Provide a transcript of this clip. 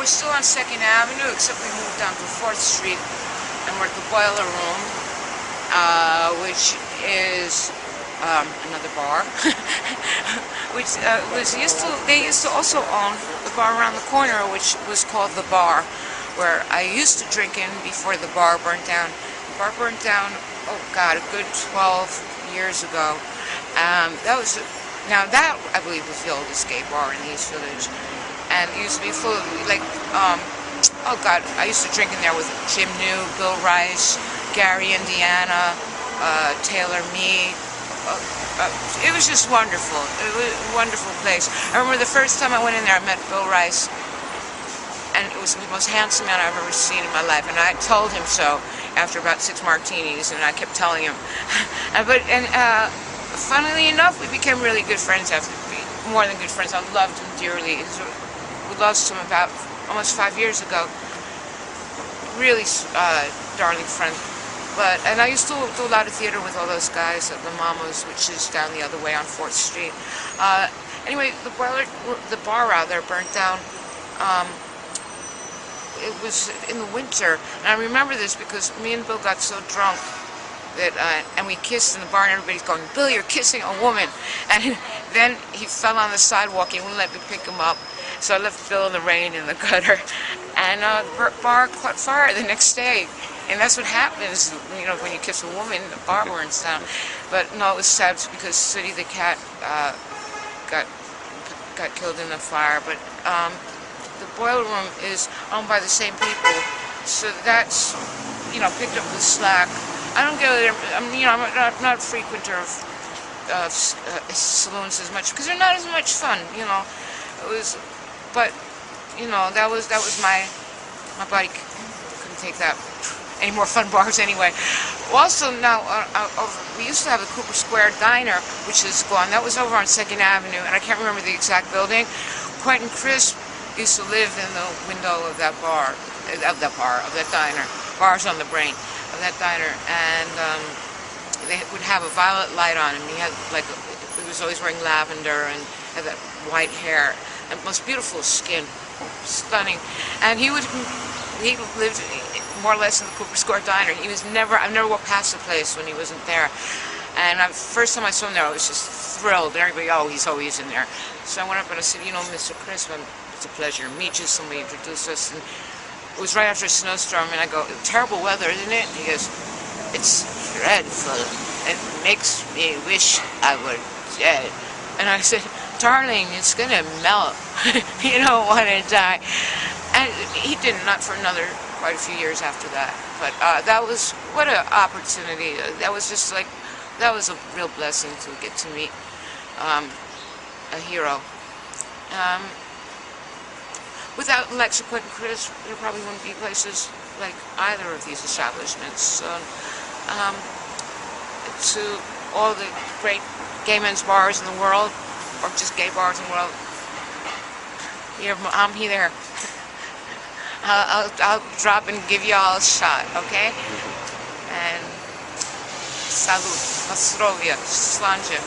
we're still on 2nd Avenue, except we moved down to 4th Street, and we're at the Boiler Room, which is another bar, which they used to also own the bar around the corner, which was called The Bar, where I used to drink in before the bar burnt down. The bar burnt down, oh God, a good 12 years ago. Now that, I believe, was the oldest gay bar in the East Village. And it used to be full of, like, oh God, I used to drink in there with Jim New, Bill Rice, Gary Indiana, Taylor Mead. It was just wonderful. It was a wonderful place. I remember the first time I went in there, I met Bill Rice, and it was the most handsome man I've ever seen in my life. And I told him so after about 6 martinis, and I kept telling him. Funnily enough, we became really good friends after, more than good friends. I loved him dearly. We lost him about almost 5 years ago. Really darling friend. And I used to do a lot of theater with all those guys at the Mamas, which is down the other way on 4th Street. Anyway, the bar rather burnt down. It was in the winter, and I remember this because me and Bill got so drunk that, and we kissed in the bar, and everybody's going, "Bill, you're kissing a woman." And then he fell on the sidewalk, and wouldn't let me pick him up. So I left Bill in the rain in the gutter, and the bar caught fire the next day. And that's what happens, you know, when you kiss a woman, the bar burns down. But no, it was sad because City the cat got killed in the fire. But the Boiler Room is owned by the same people, so that's, you know, picked up the slack. I don't go there. I'm not a frequenter of saloons as much because they're not as much fun. You know, but you know, that was my body couldn't take that. Any more fun bars anyway. Also now, we used to have the Cooper Square Diner, which is gone. That was over on 2nd Avenue, and I can't remember the exact building. Quentin Crisp used to live in the window of that diner. Bars on the brain of that diner, and they would have a violet light on him. He had he was always wearing lavender and had that white hair and most beautiful skin, stunning. And he lived more or less in the Cooper Square Diner. I've never walked past the place when he wasn't there. And first time I saw him there, I was just thrilled. Everybody, oh, he's always in there. So I went up and I said, you know, Mr. Crisp, it's a pleasure to meet you. Somebody introduced us, and it was right after a snowstorm, and I go, terrible weather, isn't it? And he goes, it's dreadful. It makes me wish I were dead. And I said, darling, it's going to melt. You don't want to die. And he didn't, not for quite a few years after that. But that was, what an opportunity. That was just like, that was a real blessing to get to meet a hero. Without Lexa Quentin Crisp, there probably wouldn't be places like either of these establishments. So, to all the great gay men's bars in the world, or just gay bars in the world, I'm here. I'll drop and give you all a shot, okay? And salud, na zdrowie, slandzie.